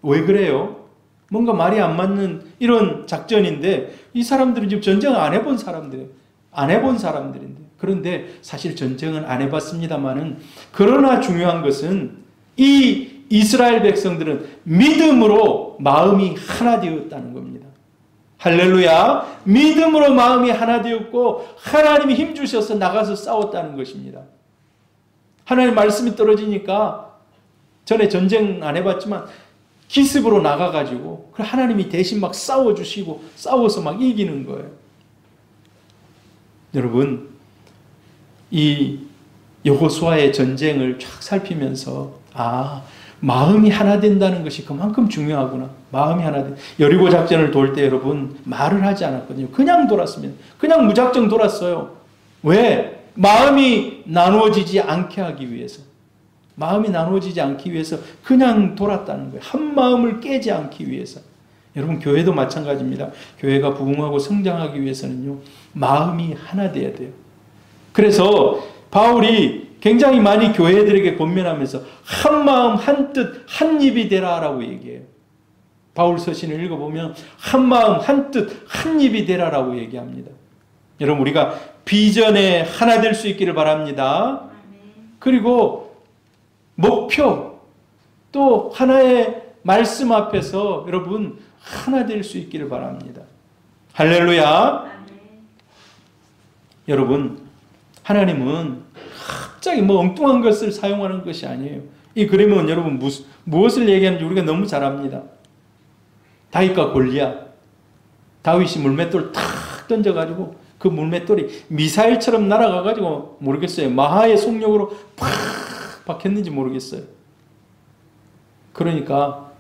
왜 그래요? 뭔가 말이 안 맞는 이런 작전인데 이 사람들은 지금 전쟁을 안 해본 사람들이에요. 안 해본 사람들인데. 그런데 사실 전쟁은 안 해봤습니다만은 그러나 중요한 것은 이 이스라엘 백성들은 믿음으로 마음이 하나 되었다는 겁니다. 할렐루야. 믿음으로 마음이 하나 되었고 하나님이 힘 주셔서 나가서 싸웠다는 것입니다. 하나님 말씀이 떨어지니까 전에 전쟁 안 해봤지만 기습으로 나가가지고 하나님이 대신 막 싸워주시고 싸워서 막 이기는 거예요. 여러분, 이 여호수아의 전쟁을 쫙 살피면서 마음이 하나 된다는 것이 그만큼 중요하구나. 마음이 하나 된. 여리고 작전을 돌 때 여러분 말을 하지 않았거든요. 그냥 돌았습니다. 그냥 무작정 돌았어요. 왜? 마음이 나누어지지 않게 하기 위해서. 마음이 나누어지지 않기 위해서 그냥 돌았다는 거예요. 한 마음을 깨지 않기 위해서. 여러분 교회도 마찬가지입니다. 교회가 부흥하고 성장하기 위해서는요. 마음이 하나 돼야 돼요. 그래서 바울이 굉장히 많이 교회들에게 권면하면서 한 마음 한 뜻 한 입이 되라라고 얘기해요. 바울 서신을 읽어보면 한 마음 한 뜻 한 입이 되라라고 얘기합니다. 여러분 우리가 비전에 하나 될 수 있기를 바랍니다. 그리고 목표 또 하나의 말씀 앞에서 여러분 하나 될 수 있기를 바랍니다. 할렐루야. 여러분 하나님은 갑자기 엉뚱한 것을 사용하는 것이 아니에요. 이 그림은 여러분 무엇을 얘기하는지 우리가 너무 잘 압니다. 다윗과 골리앗. 다윗이 물맷돌을 탁 던져가지고 그 물맷돌이 미사일처럼 날아가가지고 모르겠어요. 마하의 속력으로 팍 박혔는지 모르겠어요. 그러니까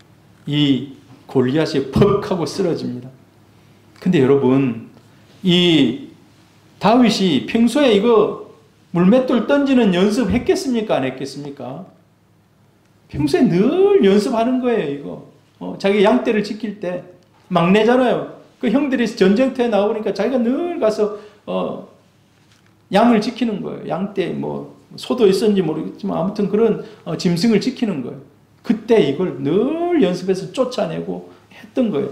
이 골리앗이 퍽 하고 쓰러집니다. 근데 여러분 이 다윗이 평소에 이거 물맷돌 던지는 연습했겠습니까? 안 했겠습니까? 평소에 늘 연습하는 거예요, 이거. 자기 양떼를 지킬 때 막내잖아요. 그 형들이 전쟁터에 나오니까 자기가 늘 가서 양을 지키는 거예요. 양떼 소도 있었는지 모르겠지만 아무튼 그런 짐승을 지키는 거예요. 그때 이걸 늘 연습해서 쫓아내고 했던 거예요.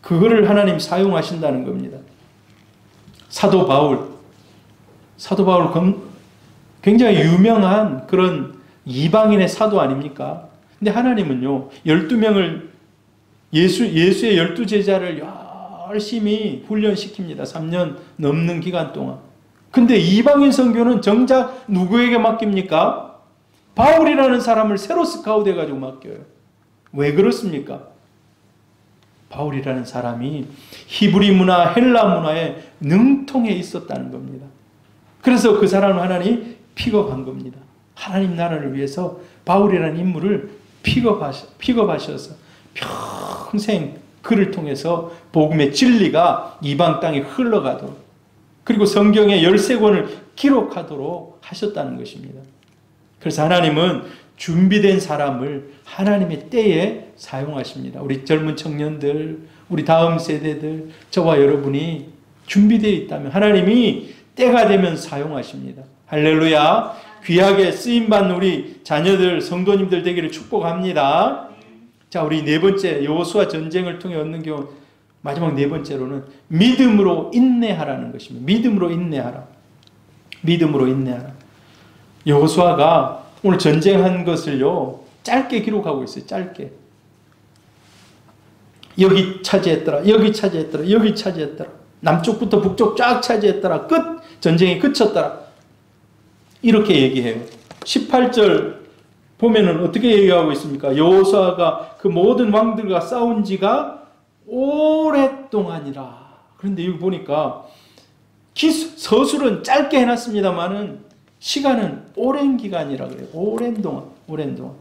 그거를 하나님 사용하신다는 겁니다. 사도 바울 굉장히 유명한 그런 이방인의 사도 아닙니까? 근데 하나님은요 12명을 예수의 12제자를 열심히 훈련시킵니다. 3년 넘는 기간 동안. 근데 이방인 선교는 정작 누구에게 맡깁니까? 바울이라는 사람을 새로 스카우트해가지고 맡겨요. 왜 그렇습니까? 바울이라는 사람이 히브리 문화, 헬라 문화에 능통해 있었다는 겁니다. 그래서 그 사람을 하나님이 픽업한 겁니다. 하나님 나라를 위해서 바울이라는 인물을 픽업하셔서 평생 그를 통해서 복음의 진리가 이방 땅에 흘러가도록, 그리고 성경의 13권을 기록하도록 하셨다는 것입니다. 그래서 하나님은 준비된 사람을 하나님의 때에 사용하십니다. 우리 젊은 청년들, 우리 다음 세대들, 저와 여러분이 준비되어 있다면 하나님이 때가 되면 사용하십니다. 할렐루야. 귀하게 쓰임받는 우리 자녀들, 성도님들 되기를 축복합니다. 자, 우리 네 번째, 여호수아 전쟁을 통해 얻는 교훈, 마지막 네 번째로는 믿음으로 인내하라는 것입니다. 믿음으로 인내하라. 믿음으로 인내하라. 여호수아가 오늘 전쟁한 것을요, 짧게 기록하고 있어요. 짧게. 여기 차지했더라. 여기 차지했더라. 여기 차지했더라. 남쪽부터 북쪽 쫙 차지했더라. 끝. 전쟁이 그쳤더라. 이렇게 얘기해요. 18절 보면은 어떻게 얘기하고 있습니까? 여호수아가 그 모든 왕들과 싸운 지가 오랫동안이라. 그런데 여기 보니까 서술은 짧게 해놨습니다만은 시간은 오랜 기간이라 그래요. 오랜 동안.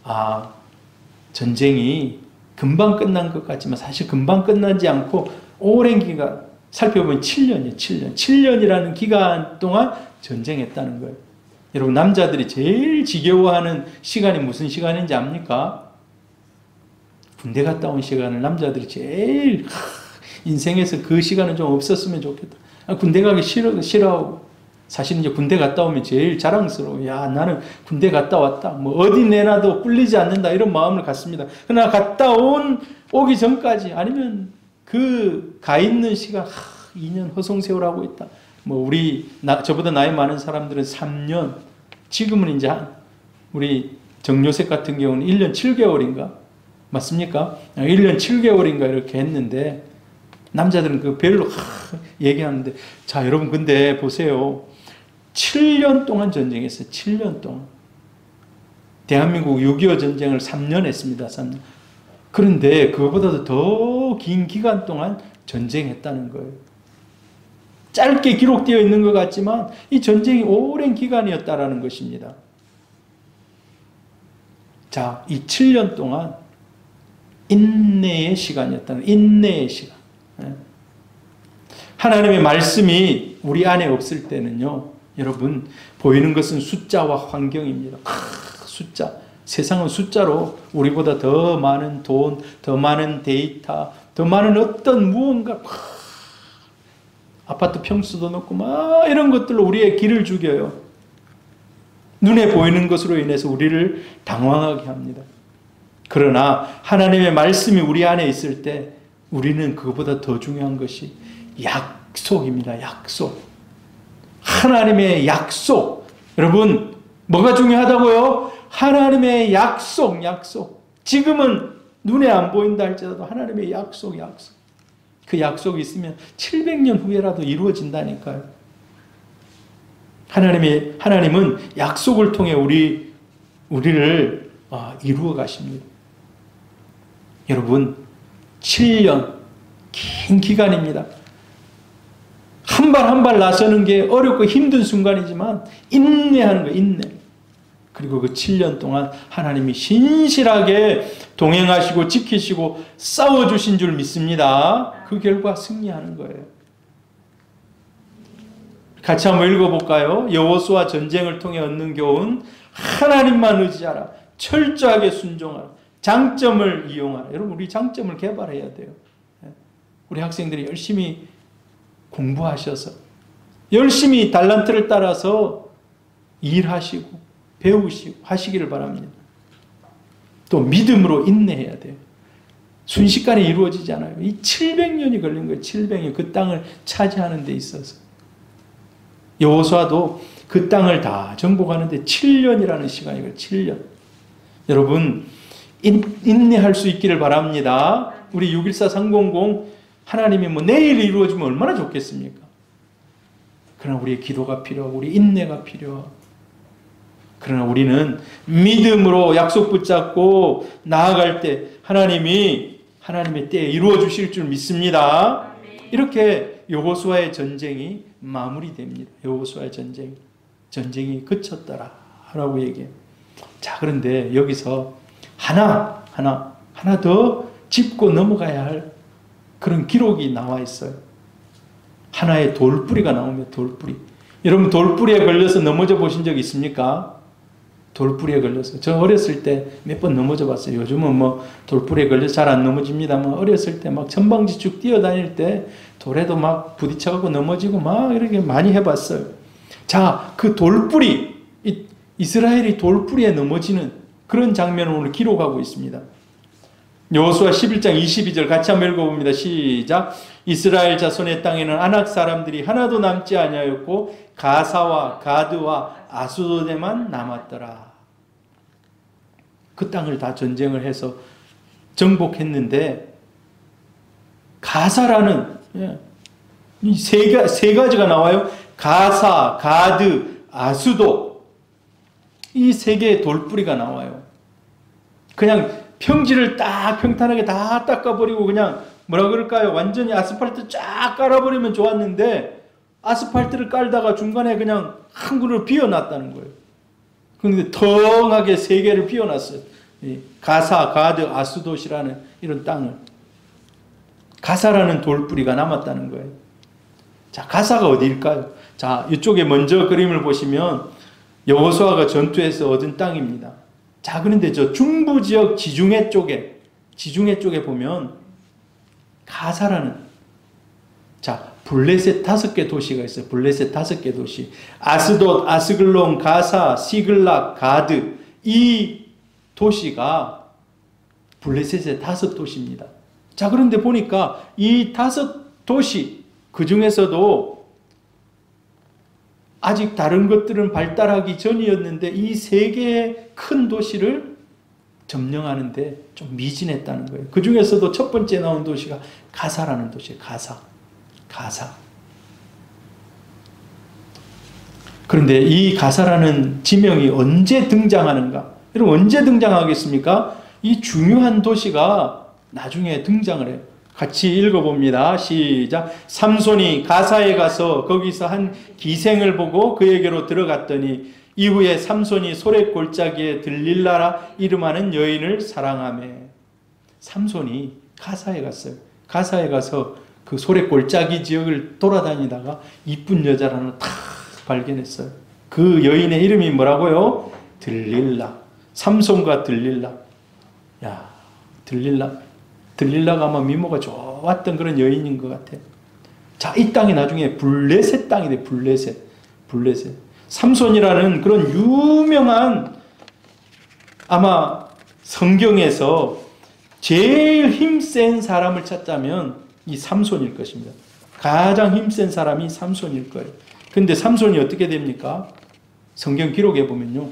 아, 전쟁이 금방 끝난 것 같지만 사실 금방 끝나지 않고 오랜 기간, 살펴보면 7년이에요. 7년이라는 기간 동안 전쟁했다는 거예요. 여러분, 남자들이 제일 지겨워하는 시간이 무슨 시간인지 압니까? 군대 갔다 온 시간을 남자들이 제일 인생에서 그 시간은 좀 없었으면 좋겠다. 군대 가기 싫어하고, 사실 이제 군대 갔다 오면 제일 자랑스러워. 야, 나는 군대 갔다 왔다. 뭐 어디 내놔도 꿀리지 않는다. 이런 마음을 갖습니다. 그러나 갔다 오기 전까지, 아니면 그 가 있는 시간, 2년 허송세월하고 있다. 뭐 저보다 나이 많은 사람들은 3년, 지금은 이제 우리 정요셉 같은 경우는 1년 7개월인가? 맞습니까? 1년 7개월인가 이렇게 했는데, 남자들은 그 별로 얘기하는데, 자, 여러분, 근데 보세요. 7년 동안 전쟁했어요. 7년 동안. 대한민국 6.25 전쟁을 3년 했습니다. 3년. 그런데 그거보다도 더 긴 기간 동안 전쟁했다는 거예요. 짧게 기록되어 있는 것 같지만 이 전쟁이 오랜 기간이었다라는 것입니다. 자, 이 7년 동안 인내의 시간이었다는, 인내의 시간. 하나님의 말씀이 우리 안에 없을 때는요, 여러분, 보이는 것은 숫자와 환경입니다. 숫자. 세상은 숫자로 우리보다 더 많은 돈, 더 많은 데이터, 더 많은 어떤 무언가, 아파트 평수도 높고 막 이런 것들로 우리의 길을 죽여요. 눈에 보이는 것으로 인해서 우리를 당황하게 합니다. 그러나 하나님의 말씀이 우리 안에 있을 때 우리는 그것보다 더 중요한 것이 약속입니다. 약속. 하나님의 약속. 여러분, 뭐가 중요하다고요? 하나님의 약속. 지금은 눈에 안 보인다 할지라도 하나님의 약속. 그 약속이 있으면 700년 후에라도 이루어진다니까요. 하나님은 약속을 통해 우리를 이루어 가십니다. 여러분, 7년 긴 기간입니다. 한 발 한 발 나서는 게 어렵고 힘든 순간이지만 인내하는 거예요. 인내. 그리고 그 7년 동안 하나님이 신실하게 동행하시고 지키시고 싸워주신 줄 믿습니다. 그 결과 승리하는 거예요. 같이 한번 읽어볼까요? 여호수아 전쟁을 통해 얻는 교훈. 하나님만 의지하라. 철저하게 순종하라. 장점을 이용하라. 여러분, 우리 장점을 개발해야 돼요. 우리 학생들이 열심히 공부하셔서, 열심히 달란트를 따라서 일하시고 배우시고 하시기를 바랍니다. 또 믿음으로 인내해야 돼요. 순식간에 이루어지지 않아요. 이 700년이 걸린 거예요. 700년. 그 땅을 차지하는 데 있어서. 여호수아도 그 땅을 다 정복하는 데 7년이라는 시간이 걸려요. 7년. 여러분, 인내할 수 있기를 바랍니다. 우리 614-300 하나님이 내일 이루어지면 얼마나 좋겠습니까? 그러나 우리의 기도가 필요하고 우리 인내가 필요하고, 그러나 우리는 믿음으로 약속 붙잡고 나아갈 때 하나님의 때에 이루어 주실 줄 믿습니다. 이렇게 여호수아의 전쟁이 마무리됩니다. 여호수아의 전쟁이 그쳤더라 라고 얘기해요. 자, 그런데 여기서 하나 더 짚고 넘어가야 할 그런 기록이 나와 있어요. 하나의 돌뿌리가 나오면 돌뿌리. 여러분 돌뿌리에 걸려서 넘어져 보신 적 있습니까? 돌뿌리에 걸려서. 저 어렸을 때 몇 번 넘어져 봤어요. 요즘은 뭐 돌뿌리에 걸려서 잘 안 넘어집니다만 어렸을 때 막 천방지축 뛰어다닐 때 돌에도 막 부딪혀갖고 넘어지고 막 이렇게 많이 해봤어요. 자, 그 돌뿌리, 이스라엘이 돌뿌리에 넘어지는 그런 장면을 오늘 기록하고 있습니다. 여호수아 11장 22절 같이 한번 읽어봅니다. 시작. 이스라엘 자손의 땅에는 아낙 사람들이 하나도 남지 아니하였고 가사와 가드와 아수도데만 남았더라. 그 땅을 다 전쟁을 해서 정복했는데 가사라는 이 세 가지가 나와요. 가사, 가드, 아수도 이 세 개의 돌뿌리가 나와요. 그냥 평지를 딱 평탄하게 다 닦아버리고 그냥 뭐라 그럴까요? 완전히 아스팔트 쫙 깔아버리면 좋았는데 아스팔트를 깔다가 중간에 그냥 한 그루를 비워놨다는 거예요. 그런데 텅하게 세 개를 비워놨어요. 가사, 가드, 아수돗이라는 이런 땅을. 가사라는 돌뿌리가 남았다는 거예요. 자, 가사가 어디일까요? 자, 이쪽에 먼저 그림을 보시면 여호수아가 전투에서 얻은 땅입니다. 자, 그런데 저 중부 지역 지중해 쪽에 보면 가사라는, 자, 블레셋 5개 도시가 있어요. 블레셋 5개 도시. 아스돗, 아스글론, 가사, 시글락, 가드. 이 도시가 블레셋의 5도시입니다. 자, 그런데 보니까 이 5도시, 그 중에서도 아직 다른 것들은 발달하기 전이었는데 이 3개의 큰 도시를 점령하는데 좀 미진했다는 거예요. 그 중에서도 첫 번째 나온 도시가 가사라는 도시예요. 가사. 그런데 이 가사라는 지명이 언제 등장하는가? 여러분 언제 등장하겠습니까? 이 중요한 도시가 나중에 등장을 해요. 같이 읽어봅니다. 시작. 삼손이 가사에 가서 거기서 한 기생을 보고 그에게로 들어갔더니 이후에 삼손이 소래 골짜기에 들릴라라 이름하는 여인을 사랑하며. 삼손이 가사에 갔어요. 가사에 가서 그 소래 골짜기 지역을 돌아다니다가 이쁜 여자를 하나 탁 발견했어요. 그 여인의 이름이 뭐라고요? 들릴라. 삼손과 들릴라. 야, 들릴라가 아마 미모가 좋았던 그런 여인인 것 같아요. 자, 이 땅이 나중에 블레셋 땅이 돼. 블레셋. 삼손이라는 그런 유명한, 아마 성경에서 제일 힘센 사람을 찾자면 이 삼손일 것입니다. 가장 힘센 사람이 삼손일 거예요. 근데 삼손이 어떻게 됩니까? 성경 기록에 보면요,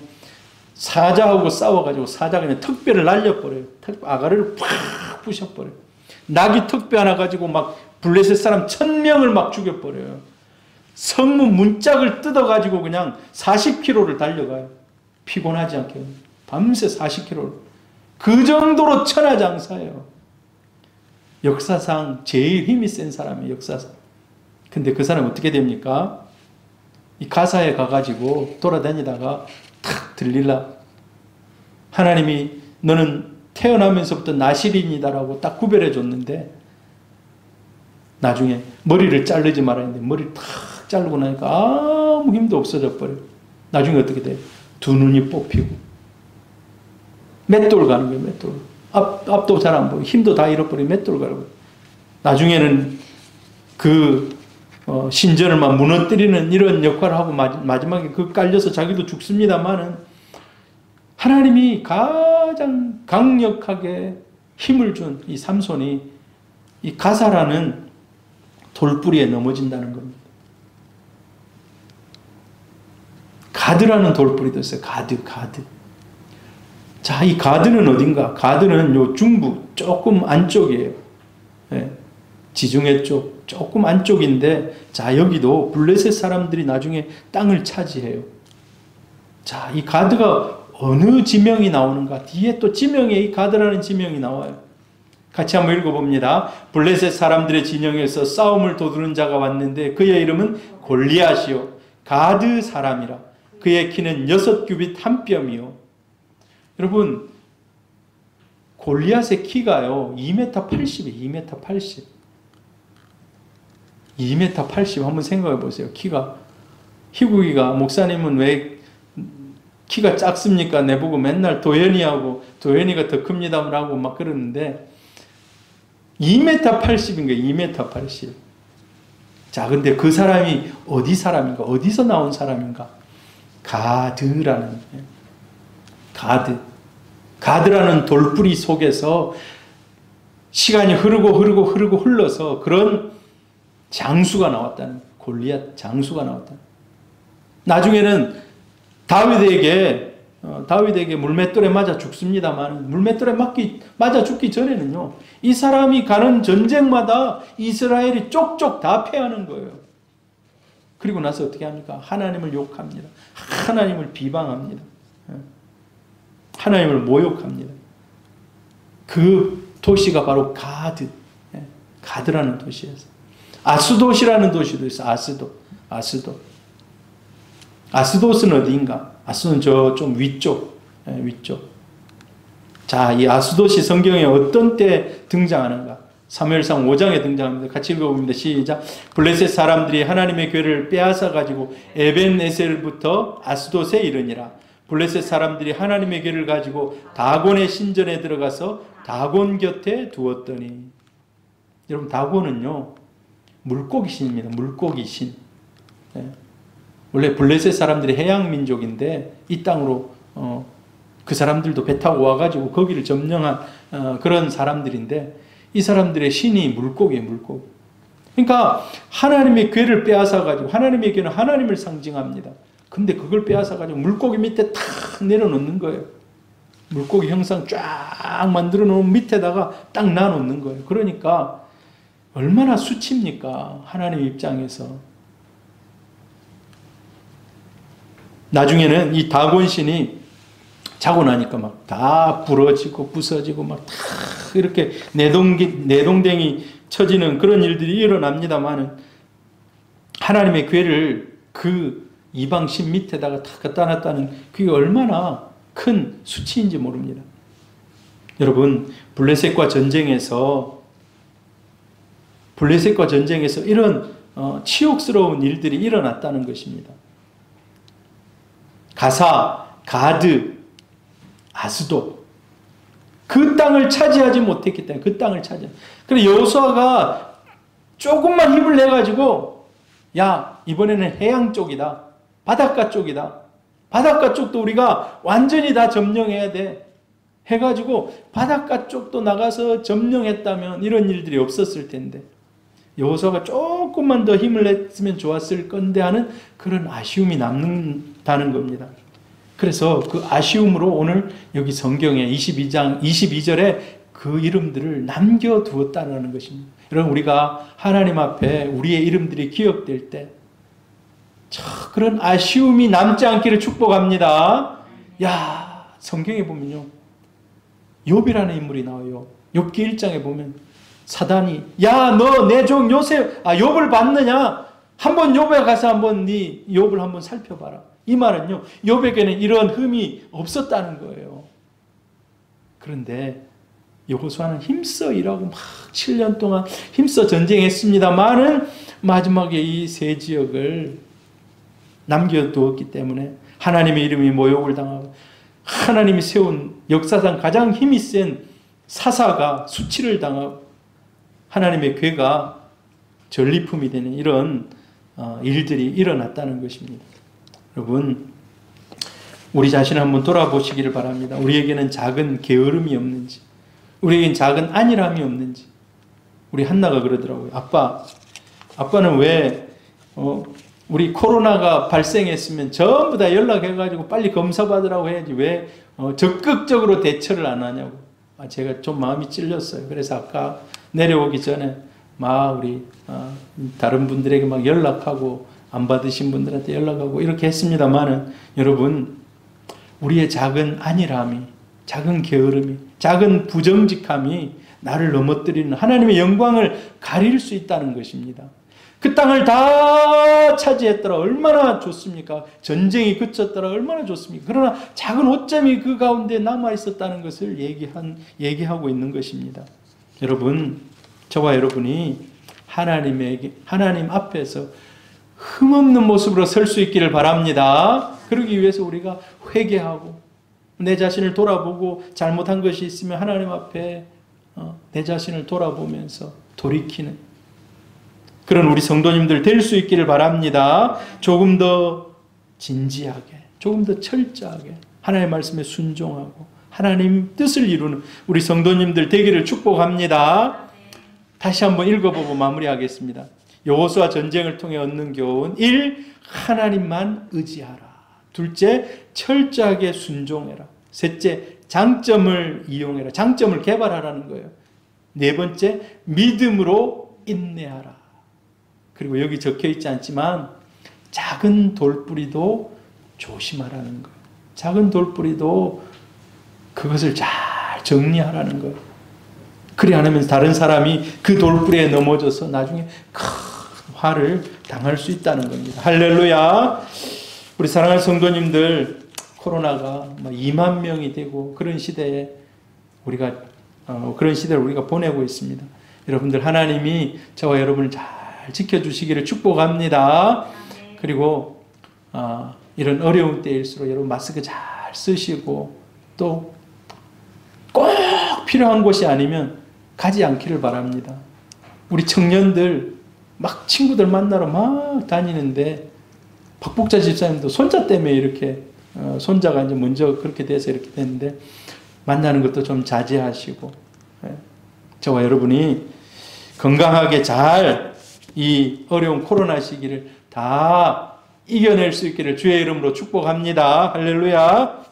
사자하고 싸워가지고 사자가 그냥 턱뼈를 날려버려요. 아가리를 팍 부셔버려요. 낙이 턱뼈 하나 가지고 막 블레셋 사람 1000명을 막 죽여버려요. 성문 문짝을 뜯어가지고 그냥 40km를 달려가요. 피곤하지 않게. 밤새 40km를. 그 정도로 천하장사예요. 역사상 제일 힘이 센 사람이에요. 역사상. 근데 그 사람이 어떻게 됩니까? 이 가사에 가가지고 돌아다니다가 탁 들릴라. 하나님이 너는 태어나면서부터 나실인이다라고 딱 구별해 줬는데 나중에 머리를 자르지 말아야 했는데 머리를 탁 자르고 나니까 아무 힘도 없어져 버려요. 나중에 어떻게 돼요? 두 눈이 뽑히고 맷돌 가는 거예요. 맷돌. 앞도 잘 안 보이고 힘도 다 잃어버리고 맷돌 가는 거예요. 나중에는 그 신전을 막 무너뜨리는 이런 역할을 하고 마지막에 그 깔려서 자기도 죽습니다만은 하나님이 가장 강력하게 힘을 준 이 삼손이 이 가사라는 돌뿌리에 넘어진다는 겁니다. 가드라는 돌뿌리도 있어요. 가드. 자, 이 가드는 어딘가? 가드는 요 중부 조금 안쪽이에요. 네. 지중해 쪽 조금 안쪽인데, 자, 여기도 블레셋 사람들이 나중에 땅을 차지해요. 자, 이 가드가 어느 지명이 나오는가? 뒤에 또 지명에 이 가드라는 지명이 나와요. 같이 한번 읽어봅니다. 블레셋 사람들의 진영에서 싸움을 도두는 자가 왔는데 그의 이름은 골리앗이요 가드 사람이라. 그의 키는 6규빗 한 뼘이요. 여러분, 골리앗의 키가요 2m 80이에요. 2m 80. 2m 80 한번 생각해 보세요. 키가. 희국이가 목사님은 왜 키가 작습니까? 내보고 맨날 도현이하고 도현이가 더 큽니다라고 막 그러는데 2m 80인 거예요. 2m 80. 자, 근데 그 사람이 어디 사람인가? 어디서 나온 사람인가? 가드라는 가드라는 돌뿌리 속에서 시간이 흐르고 흘러서 그런 장수가 나왔다는, 골리앗 장수가 나왔다는. 나중에는 다윗에게 물맷돌에 맞아 죽습니다만, 물맷돌에 맞아 죽기 전에는요, 이 사람이 가는 전쟁마다 이스라엘이 쪽쪽 다 패하는 거예요. 그리고 나서 어떻게 합니까? 하나님을 욕합니다. 하나님을 비방합니다. 하나님을 모욕합니다. 그 도시가 바로 가드라는 도시였어요. 아스돗이라는 도시도 있어요. 아스돗은 어디인가? 아스돗은 저 좀 위쪽. 자, 이 아스돗이 성경에 어떤 때 등장하는가? 사무엘상 5장에 등장합니다. 같이 읽어봅니다. 시작. 블레셋 사람들이 하나님의 궤를 빼앗아 가지고 에벤에셀부터 아스돗에 이르니라. 블레셋 사람들이 하나님의 궤를 가지고 다곤의 신전에 들어가서 다곤 곁에 두었더니. 여러분, 다곤은요 물고기 신입니다. 물고기 신. 원래 블레셋 사람들이 해양 민족인데 이 땅으로 그 사람들도 배 타고 와가지고 거기를 점령한 그런 사람들인데, 이 사람들의 신이 물고기예요. 물고기. 그러니까 하나님의 궤를 빼앗아가지고, 하나님의 궤는 하나님을 상징합니다. 근데 그걸 빼앗아가지고 물고기 밑에 탁 내려놓는 거예요. 물고기 형상 쫙 만들어 놓은 밑에다가 딱 놔놓는 거예요. 그러니까 얼마나 수치입니까? 하나님 입장에서. 나중에는 이 다곤 신이 자고 나니까 막 다 부러지고 부서지고 막 다 이렇게 내동댕이 쳐지는 그런 일들이 일어납니다만은, 하나님의 궤를 그 이방 신 밑에다가 다 갖다 놨다는 그게 얼마나 큰 수치인지 모릅니다. 여러분, 블레셋과 전쟁에서 이런 치욕스러운 일들이 일어났다는 것입니다. 가드, 아스돗, 그 땅을 차지하지 못했기 때문에 그 땅을 그래서 여호수아가 조금만 힘을 내가지고, 야, 이번에는 해양 쪽이다, 바닷가 쪽이다, 바닷가 쪽도 우리가 완전히 다 점령해야 돼 해가지고 바닷가 쪽도 나가서 점령했다면 이런 일들이 없었을 텐데, 여호수아가 조금만 더 힘을 냈으면 좋았을 건데 하는 그런 아쉬움이 남는다는 겁니다. 그래서 그 아쉬움으로 오늘 여기 성경에 22장 22절에 그 이름들을 남겨두었다는 것입니다. 여러분, 우리가 하나님 앞에 우리의 이름들이 기억될 때 그런 아쉬움이 남지 않기를 축복합니다. 야, 성경에 보면요, 욥이라는 인물이 나와요. 욥기 1장에 보면 사단이, 야, 너 내 종 욥을 봤느냐? 한번 욥에 가서 한번 네 욥을 한번 살펴봐라. 이 말은요, 욥에게는 이런 흠이 없었다는 거예요. 그런데 여호수아는 힘써 일하고 막 7년 동안 힘써 전쟁했습니다만은 마지막에 이 세 지역을 남겨두었기 때문에 하나님의 이름이 모욕을 당하고, 하나님이 세운 역사상 가장 힘이 센 사사가 수치를 당하고, 하나님의 궤가 전리품이 되는 이런 일들이 일어났다는 것입니다. 여러분, 우리 자신을 한번 돌아보시기를 바랍니다. 우리에게는 작은 게으름이 없는지, 우리에게는 작은 안일함이 없는지. 우리 한나가 그러더라고요. 아빠는 왜 우리 코로나가 발생했으면 전부 다 연락해가지고 빨리 검사받으라고 해야지 왜 적극적으로 대처를 안 하냐고. 제가 좀 마음이 찔렸어요. 그래서 아까 내려오기 전에 우리 다른 분들에게 막 연락하고, 안 받으신 분들한테 연락하고 이렇게 했습니다만은, 여러분, 우리의 작은 안일함이, 작은 게으름이, 작은 부정직함이 나를 넘어뜨리는, 하나님의 영광을 가릴 수 있다는 것입니다. 그 땅을 다 차지했더라 얼마나 좋습니까? 전쟁이 그쳤더라 얼마나 좋습니까? 그러나 작은 오점이 그 가운데 남아 있었다는 것을 얘기하고 있는 것입니다. 여러분, 저와 여러분이 하나님 앞에서 흠없는 모습으로 설 수 있기를 바랍니다. 그러기 위해서 우리가 회개하고 내 자신을 돌아보고 잘못한 것이 있으면 하나님 앞에 내 자신을 돌아보면서 돌이키는 그런 우리 성도님들 될 수 있기를 바랍니다. 조금 더 진지하게, 조금 더 철저하게 하나님의 말씀에 순종하고 하나님 뜻을 이루는 우리 성도님들 되기를 축복합니다. 다시 한번 읽어보고 마무리하겠습니다. 여호수아 전쟁을 통해 얻는 교훈 1. 하나님만 의지하라. 둘째, 철저하게 순종해라. 셋째, 장점을 이용해라. 장점을 개발하라는 거예요. 네 번째, 믿음으로 인내하라. 그리고 여기 적혀 있지 않지만 작은 돌뿌리도 조심하라는 거예요. 작은 돌뿌리도 그것을 잘 정리하라는 거예요. 그리 않으면 다른 사람이 그 돌뿌리에 넘어져서 나중에 큰 화를 당할 수 있다는 겁니다. 할렐루야. 우리 사랑하는 성도님들, 코로나가 2만 명이 되고 그런 시대에 그런 시대를 우리가 보내고 있습니다. 여러분들, 하나님이 저와 여러분을 잘 지켜주시기를 축복합니다. 그리고 이런 어려운 때일수록 여러분 마스크 잘 쓰시고 또 꼭 필요한 곳이 아니면 가지 않기를 바랍니다. 우리 청년들 막 친구들 만나러 막 다니는데 박복자 집사님도 손자 때문에 이렇게 손자가 이제 먼저 그렇게 돼서 이렇게 됐는데 만나는 것도 좀 자제하시고 저와 여러분이 건강하게 잘 이 어려운 코로나 시기를 다 이겨낼 수 있기를 주의 이름으로 축복합니다. 할렐루야.